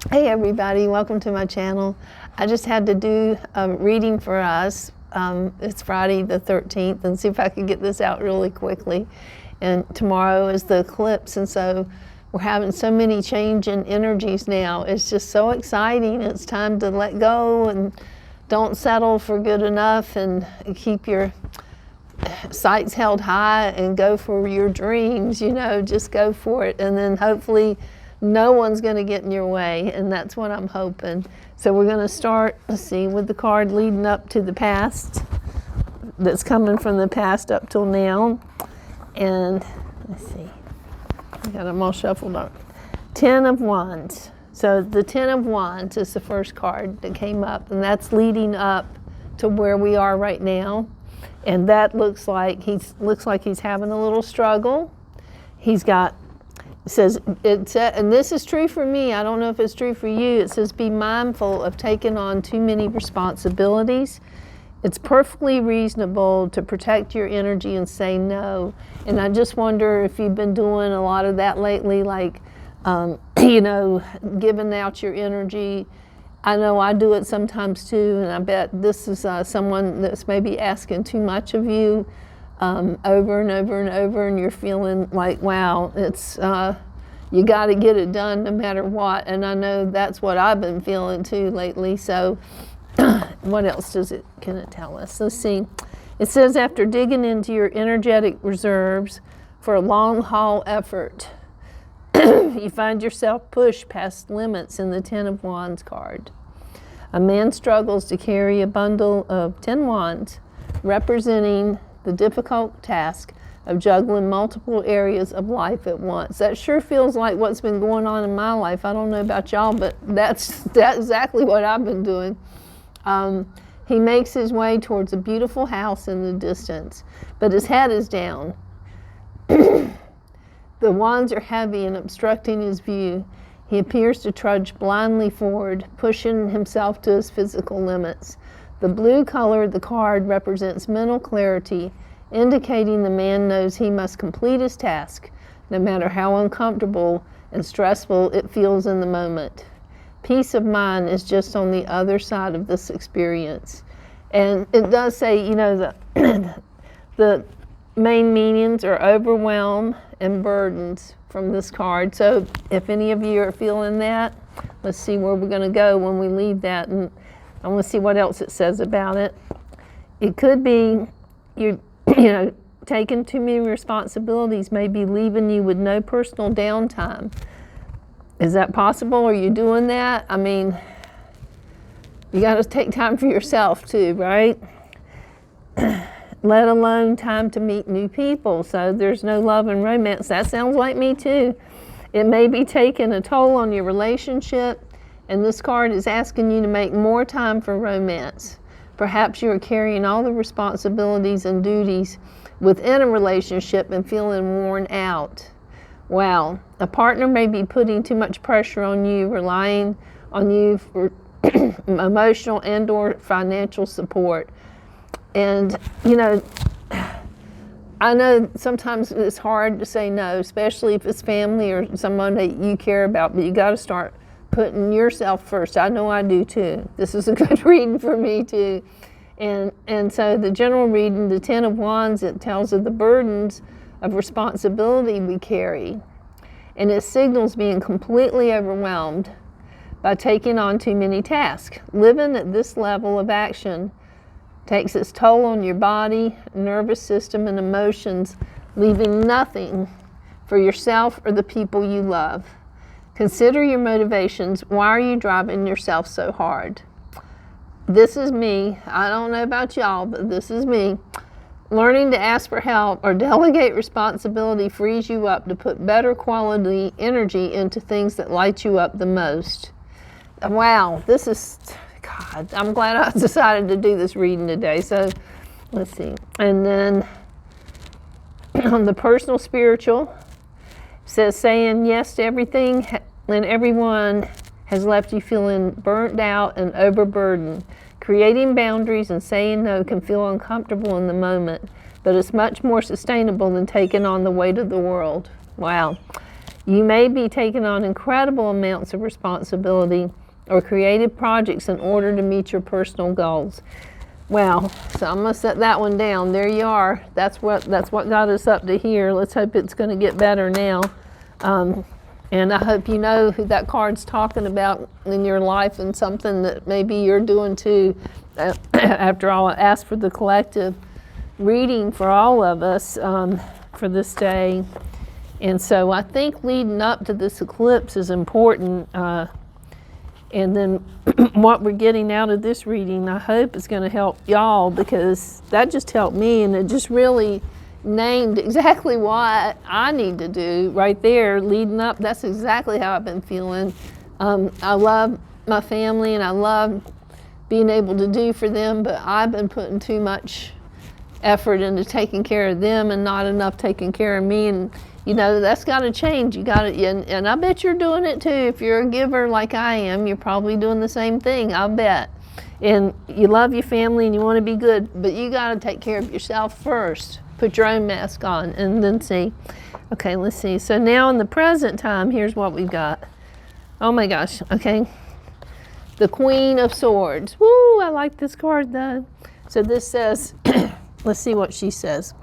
Hey everybody, welcome to my channel. I just had to do a reading for us. It's Friday the 13th, and see if I could get this out really quickly. And tomorrow is the eclipse, and so we're having so many change in energies now. It's just so exciting. It's time to let go and don't settle for good enough, and keep your sights held high and go for your dreams, you know, just go for it. And then hopefully no one's going to get in your way, and that's what I'm hoping. So we're going to start, let's see, with the card leading up to the past, that's coming from the past up till now. And let's see, I got them all shuffled up. 10 of Wands. So the 10 of Wands is the first card that came up, and that's leading up to where we are right now. And that looks like he's having a little struggle. He's got, it says, and this is true for me, I don't know if it's true for you, it says be mindful of taking on too many responsibilities. It's perfectly reasonable to protect your energy and say no. And I just wonder if you've been doing a lot of that lately, like, you know, giving out your energy. I know I do it sometimes too, and I bet this is someone that's maybe asking too much of you over and over and over, and you're feeling like, wow, it's you got to get it done no matter what. And I know that's what I've been feeling too lately. So what else can it tell us? Let's see. It says, after digging into your energetic reserves for a long haul effort, you find yourself pushed past limits in the 10 of Wands card. A man struggles to carry a bundle of 10 wands, representing the difficult task of juggling multiple areas of life at once. That sure feels like what's been going on in my life. I don't know about y'all, but that's exactly what I've been doing. He makes his way towards a beautiful house in the distance, but his head is down. The wands are heavy and obstructing his view. He appears to trudge blindly forward, pushing himself to his physical limits. The blue color of the card represents mental clarity, indicating the man knows he must complete his task, no matter how uncomfortable and stressful it feels in the moment. Peace of mind is just on the other side of this experience. And it does say, you know, the main meanings are overwhelm and burdens from this card. So if any of you are feeling that, let's see where we're going to go when we leave that, and I want to see what else it says about it. It could be you know, taking too many responsibilities may be leaving you with no personal downtime. Is that possible? Are you doing that? I mean, you got to take time for yourself too, right? Let alone time to meet new people. So there's no love and romance. That sounds like me too. It may be taking a toll on your relationship, and this card is asking you to make more time for romance. Perhaps you are carrying all the responsibilities and duties within a relationship and feeling worn out. Wow. A partner may be putting too much pressure on you, relying on you for emotional and or financial support. And, you know, I know sometimes it's hard to say no, especially if it's family or someone that you care about, but you got to start putting yourself first. I know I do too. This is a good reading for me too. And so the general reading, the 10 of Wands, it tells of the burdens of responsibility we carry. And it signals being completely overwhelmed by taking on too many tasks. Living at this level of action takes its toll on your body, nervous system, and emotions, leaving nothing for yourself or the people you love. Consider your motivations. Why are you driving yourself so hard? This is me. I don't know about y'all, but this is me. Learning to ask for help or delegate responsibility frees you up to put better quality energy into things that light you up the most. Wow, this is... God, I'm glad I decided to do this reading today. So let's see. And then on the personal spiritual, says saying yes to everything and everyone has left you feeling burnt out and overburdened. Creating boundaries and saying no can feel uncomfortable in the moment, but it's much more sustainable than taking on the weight of the world. Wow. You may be taking on incredible amounts of responsibility or creative projects in order to meet your personal goals. Well, so I'm going to set that one down. There you are. That's what got us up to here. Let's hope it's going to get better now. And I hope you know who that card's talking about in your life, and something that maybe you're doing too. After all, I asked for the collective reading for all of us for this day. And so I think leading up to this eclipse is important. And then what we're getting out of this reading, I hope, is going to help y'all, because that just helped me, and it just really named exactly what I need to do right there leading up. That's exactly how I've been feeling. I love my family and I love being able to do for them, but I've been putting too much effort into taking care of them and not enough taking care of me. And you know, that's got to change. You got to, and I bet you're doing it too. If you're a giver like I am, you're probably doing the same thing, I'll bet. And you love your family and you want to be good, but you got to take care of yourself first. Put your own mask on and then see. Okay, let's see. So now in the present time, here's what we've got. Oh my gosh, okay. The Queen of Swords. Woo, I like this card though. So this says, let's see what she says.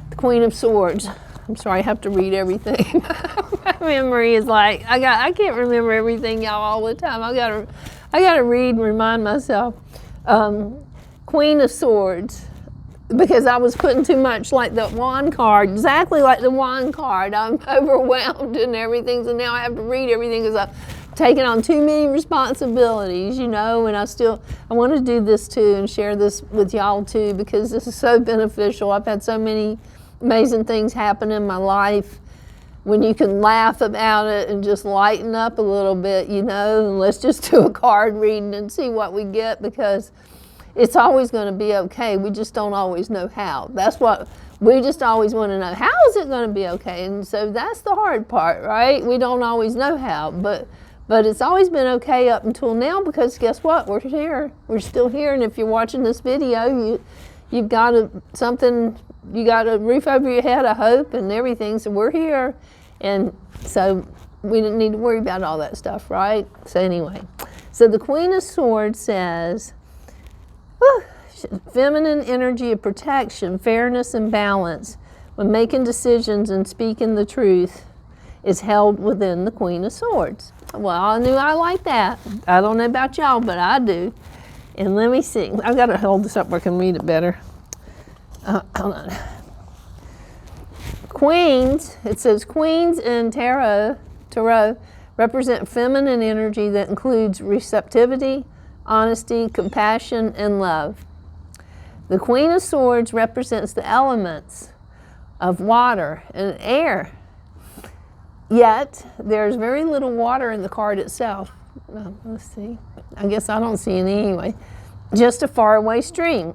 The Queen of Swords. I'm sorry, I have to read everything. My memory is like, I can't remember everything, y'all, all the time. I gotta read and remind myself. Queen of Swords. Because I was putting too much like the wand card, exactly like the wand card. I'm overwhelmed and everything, so now I have to read everything because I've taken on too many responsibilities, you know, and I want to do this too and share this with y'all too, because this is so beneficial. I've had so many amazing things happen in my life when you can laugh about it and just lighten up a little bit, you know, and let's just do a card reading and see what we get, because it's always going to be okay. We just don't always know how. That's what we just always want to know. How is it going to be okay? And so that's the hard part, right? We don't always know how, but it's always been okay up until now, because guess what? We're here. We're still here. And if you're watching this video, you've got you got a roof over your head, I hope, and everything. So we're here. And so we didn't need to worry about all that stuff, right? So anyway, so the Queen of Swords says, feminine energy of protection, fairness, and balance when making decisions and speaking the truth is held within the Queen of Swords. Well, I knew I like that. I don't know about y'all, but I do. And let me see. I've got to hold this up where I can read it better. Hold on. Queens, it says queens in tarot represent feminine energy that includes receptivity, honesty, compassion, and love. The Queen of Swords represents the elements of water and air. Yet, there's very little water in the card itself. Let's see. I guess I don't see any anyway. Just a faraway stream.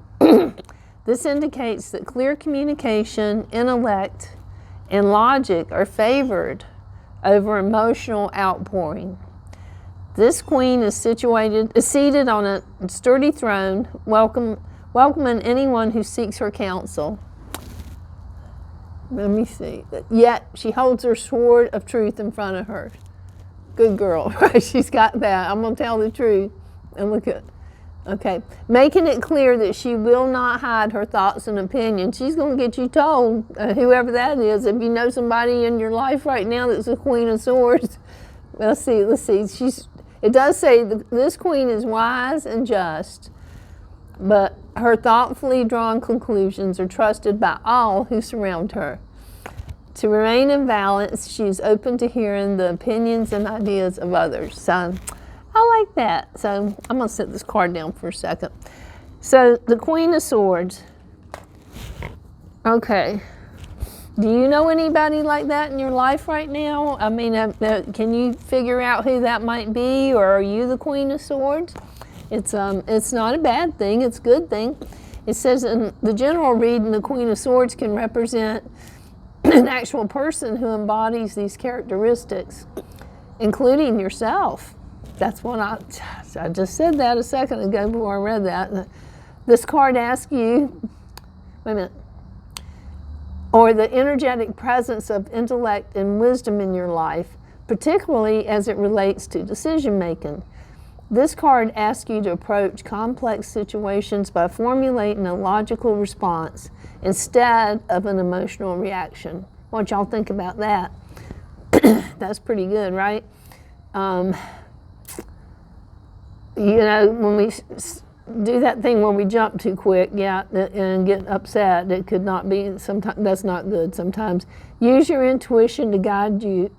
This indicates that clear communication, intellect, and logic are favored over emotional outpouring. This queen is seated on a sturdy throne, welcoming anyone who seeks her counsel. Let me see. Yet she holds her sword of truth in front of her. Good girl, right? She's got that. I'm going to tell the truth. And look at, okay. Making it clear that she will not hide her thoughts and opinions. She's going to get you told, whoever that is. If you know somebody in your life right now that's a Queen of Swords, let's see. It does say this queen is wise and just, but her thoughtfully drawn conclusions are trusted by all who surround her. To remain in balance, she is open to hearing the opinions and ideas of others. So I like that. So I'm going to set this card down for a second. So the Queen of Swords. Okay. Do you know anybody like that in your life right now? I mean, can you figure out who that might be, or are you the Queen of Swords? It's not a bad thing, it's a good thing. It says in the general reading, the Queen of Swords can represent an actual person who embodies these characteristics, including yourself. That's what I just said that a second ago before I read that. This card asks you, wait a minute. or the energetic presence of intellect and wisdom in your life, particularly as it relates to decision making. This card asks you to approach complex situations by formulating a logical response instead of an emotional reaction. What y'all think about that? That's pretty good, right? You know, when we do that thing where we jump too quick, yeah, and get upset, it could not be, sometimes that's not good sometimes. Use your intuition to guide you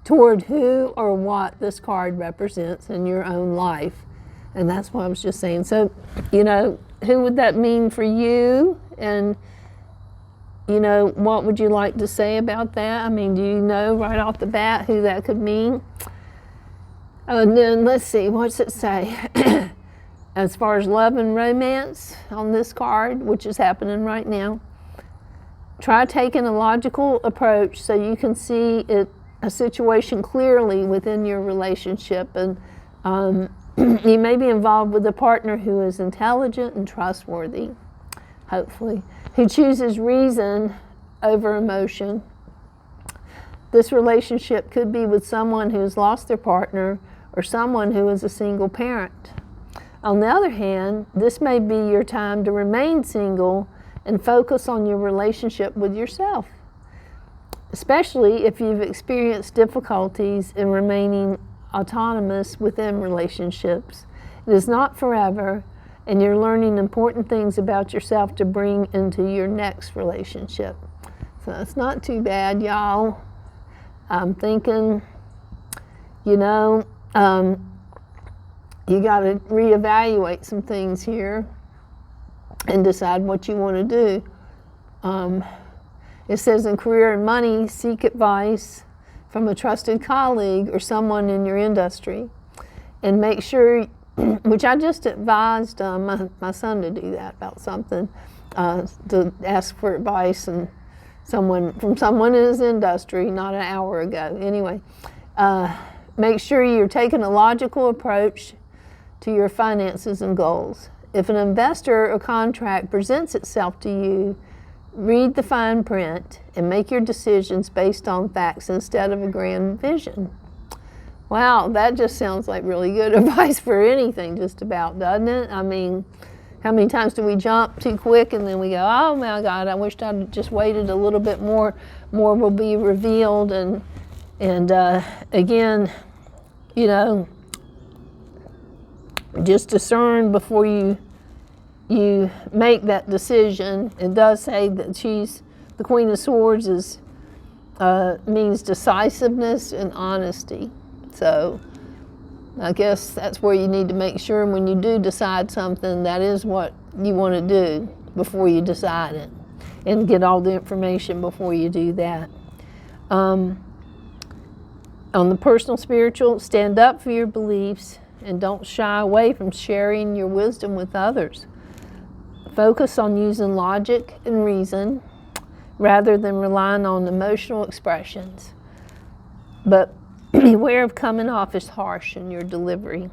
toward who or what this card represents in your own life. And that's what I was just saying. So, you know, who would that mean for you? And, you know, what would you like to say about that? I mean, do you know right off the bat who that could mean? And then let's see, what's it say? As far as love and romance on this card, which is happening right now, try taking a logical approach so you can see a situation clearly within your relationship. And you may be involved with a partner who is intelligent and trustworthy, hopefully, who chooses reason over emotion. This relationship could be with someone who has lost their partner or someone who is a single parent. On the other hand, this may be your time to remain single and focus on your relationship with yourself, especially if you've experienced difficulties in remaining autonomous within relationships. It is not forever, and you're learning important things about yourself to bring into your next relationship. So it's not too bad, y'all. I'm thinking, you know, you got to reevaluate some things here and decide what you want to do. It says in career and money, seek advice from a trusted colleague or someone in your industry. And make sure, which I just advised my son to do that about something, to ask for advice and from someone in his industry not an hour ago. Anyway, make sure you're taking a logical approach to your finances and goals. If an investor or contract presents itself to you, read the fine print and make your decisions based on facts instead of a grand vision. Wow, that just sounds like really good advice for anything, just about, doesn't it? I mean, how many times do we jump too quick and then we go, oh my God, I wished I'd just waited a little bit more. More will be revealed. And again, you know, just discern before you make that decision. It does say that the Queen of Swords means decisiveness and honesty. So I guess that's where you need to make sure when you do decide something, that is what you want to do before you decide it, and get all the information before you do that. On the personal spiritual, stand up for your beliefs and don't shy away from sharing your wisdom with others. Focus on using logic and reason rather than relying on emotional expressions. But beware of coming off as harsh in your delivery.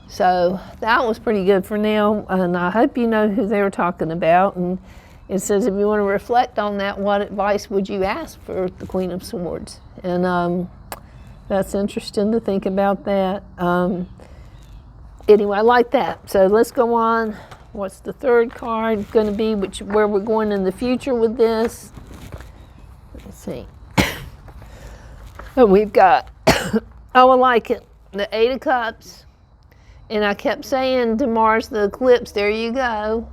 So that was pretty good for now, and I hope you know who they were talking about. And it says if you want to reflect on that, what advice would you ask for the Queen of Swords? And that's interesting to think about that. Anyway, I like that. So let's go on. What's the third card going to be, where we're going in the future with this? Let's see. Oh, we've got, oh, I like it, the Eight of Cups. And I kept saying to Mars, the eclipse, there you go.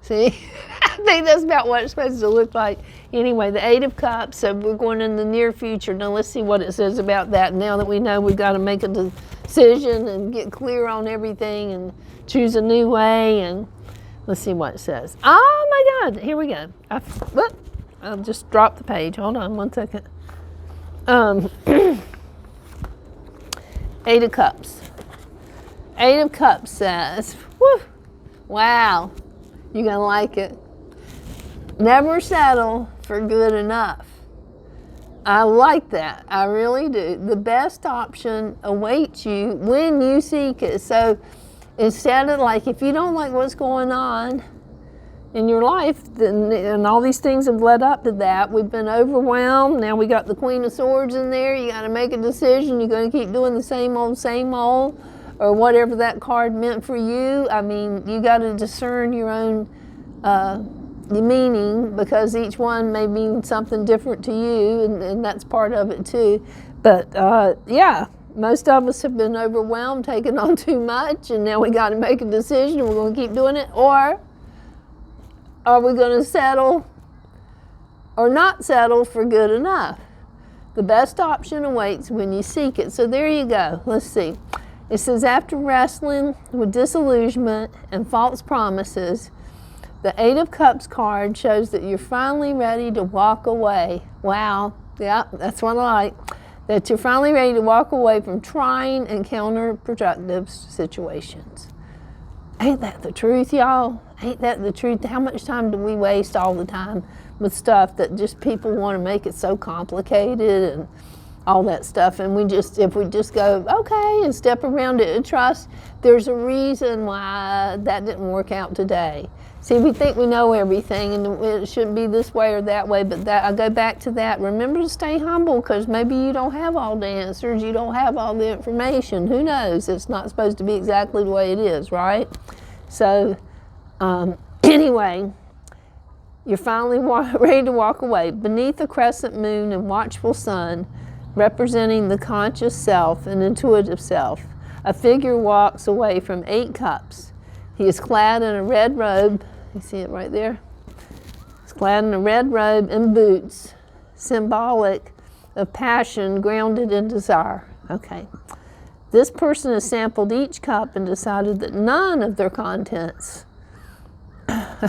See? I think that's about what it's supposed to look like. Anyway, the Eight of Cups, so we're going in the near future. Now let's see what it says about that. Now that we know we've got to make a decision and get clear on everything and choose a new way, and let's see what it says. Oh my God, here we go. I'll just drop the page. Hold on one second. Eight of Cups. Eight of Cups says, whew, wow, you're going to like it. Never settle for good enough. I like that. I really do. The best option awaits you when you seek it. So instead of, like, if you don't like what's going on, in your life, and all these things have led up to that. We've been overwhelmed. Now we got the Queen of Swords in there. You got to make a decision. You're going to keep doing the same old, or whatever that card meant for you. I mean, you got to discern your own meaning, because each one may mean something different to you, and that's part of it too. But yeah, most of us have been overwhelmed, taking on too much, and now we got to make a decision, and we're going to keep doing it. Or are we going to settle or not settle for good enough? The best option awaits when you seek it. So there you go. Let's see. It says, after wrestling with disillusionment and false promises, the Eight of Cups card shows that you're finally ready to walk away. Wow. Yeah, that's what I like. That you're finally ready to walk away from trying and counterproductive situations. Ain't that the truth, y'all? Ain't that the truth? How much time do we waste all the time with stuff that just people want to make it so complicated and all that stuff? And if we just go, okay, and step around it and trust, there's a reason why that didn't work out today. See, we think we know everything, and it shouldn't be this way or that way, but I go back to that. Remember to stay humble, because maybe you don't have all the answers, you don't have all the information. Who knows? It's not supposed to be exactly the way it is, right? So, anyway, you're finally ready to walk away. Beneath a crescent moon and watchful sun, representing the conscious self and intuitive self, a figure walks away from 8 cups. He is clad in a red robe. You see it right there? He's clad in a red robe and boots, symbolic of passion grounded in desire. Okay. This person has sampled each cup and decided that none of their contents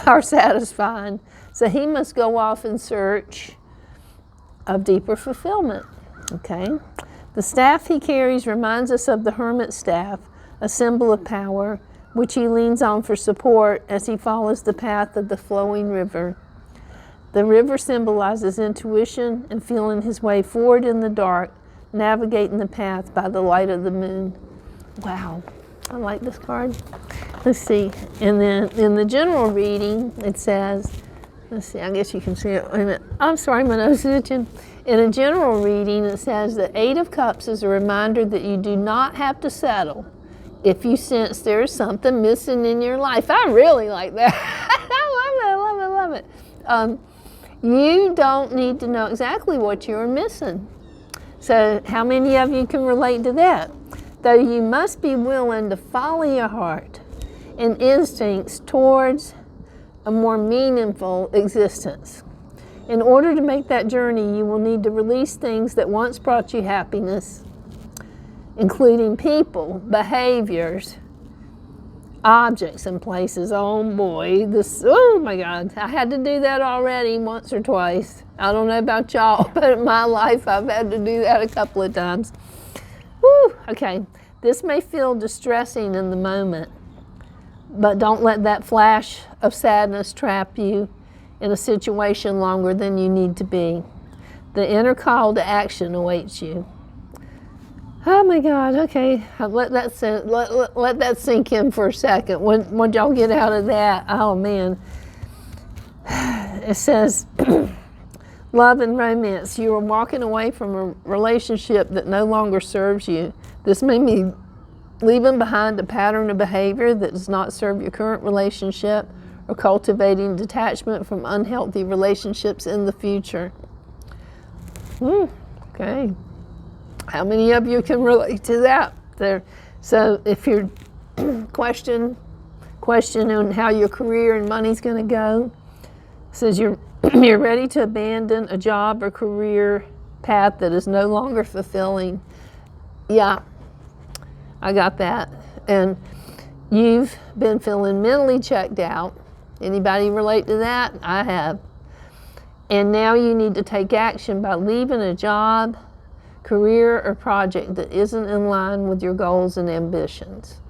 are satisfying. So he must go off in search of deeper fulfillment. Okay. The staff he carries reminds us of the hermit's staff, a symbol of power, which he leans on for support as he follows the path of the flowing river. The river symbolizes intuition and feeling his way forward in the dark, navigating the path by the light of the moon. Wow, I like this card. Let's see. And then in the general reading, it says, let's see, I guess you can see it. Wait a minute. I'm sorry, my nose is itching. In a general reading, it says that 8 of Cups is a reminder that you do not have to settle if you sense there's something missing in your life. I really like that. I love it. You don't need to know exactly what you're missing. So how many of you can relate to that? Though you must be willing to follow your heart and instincts towards a more meaningful existence. In order to make that journey, you will need to release things that once brought you happiness, including people, behaviors, objects, and places. Oh boy, oh my God, I had to do that already once or twice. I don't know about y'all, but in my life I've had to do that a couple of times. Woo, okay, this may feel distressing in the moment, but don't let that flash of sadness trap you in a situation longer than you need to be. The inner call to action awaits you. Oh my God, okay, let that sink in for a second. When y'all get out of that, oh man. It says, love and romance. You are walking away from a relationship that no longer serves you. This may mean leaving behind a pattern of behavior that does not serve your current relationship, or cultivating detachment from unhealthy relationships in the future. Okay. How many of you can relate to that? So if you're questioning how your career and money's going to go, it says you're ready to abandon a job or career path that is no longer fulfilling. Yeah, I got that. And you've been feeling mentally checked out. Anybody relate to that? I have. And now you need to take action by leaving a job, career, or project that isn't in line with your goals and ambitions.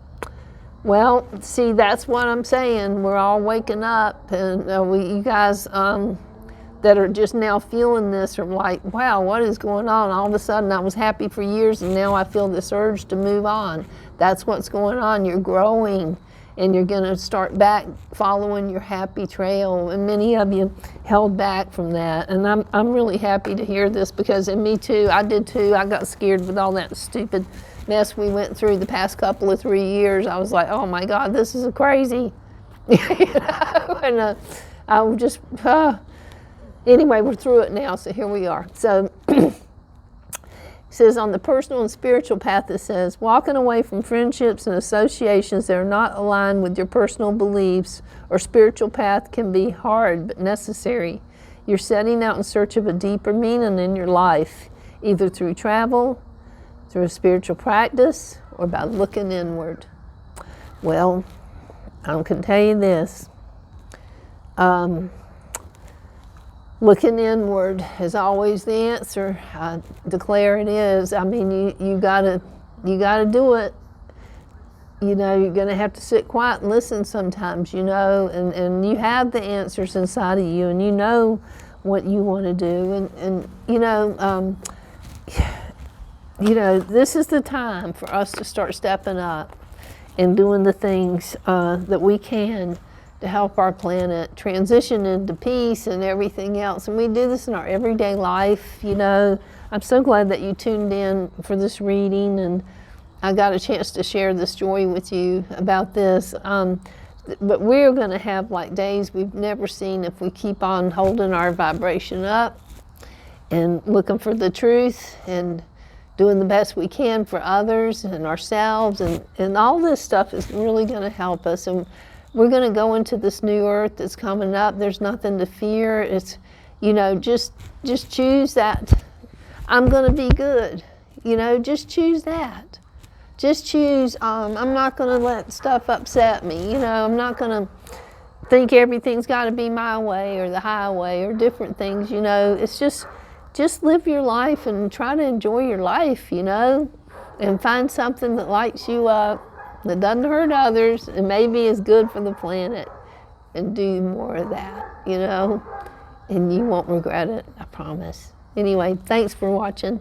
Well, see, that's what I'm saying. We're all waking up, and you guys that are just now feeling this are like, wow, what is going on? All of a sudden I was happy for years, and now I feel this urge to move on. That's what's going on. You're growing, and you're going to start back following your happy trail. And many of you held back from that. And I'm really happy to hear this, because, and me too, I did too. I got scared with all that stupid mess we went through the past couple of 3 years. I was like, oh my God, this is crazy. You know? And I was just, anyway, we're through it now, so here we are. So it says on the personal and spiritual path, it says, walking away from friendships and associations that are not aligned with your personal beliefs or spiritual path can be hard but necessary. You're setting out in search of a deeper meaning in your life, either through travel, through a spiritual practice, or by looking inward. Well, I can tell you this. Looking inward is always the answer. I declare it is. I mean, you gotta do it. You know, you're gonna have to sit quiet and listen sometimes, you know, and you have the answers inside of you, and you know what you want to do, and you know, this is the time for us to start stepping up and doing the things that we can to help our planet transition into peace and everything else. And we do this in our everyday life, you know. I'm so glad that you tuned in for this reading, and I got a chance to share this joy with you about this. But we're going to have like days we've never seen if we keep on holding our vibration up and looking for the truth and doing the best we can for others and ourselves, and all this stuff is really going to help us. And we're going to go into this new earth that's coming up. There's nothing to fear. It's, you know, just choose that. I'm going to be good. You know, just choose that. Just choose, I'm not going to let stuff upset me. You know, I'm not going to think everything's got to be my way or the highway or different things, you know. It's just live your life and try to enjoy your life, you know, and find something that lights you up, that doesn't hurt others, and maybe is good for the planet, and do more of that, you know, and you won't regret it, I promise. Anyway, thanks for watching.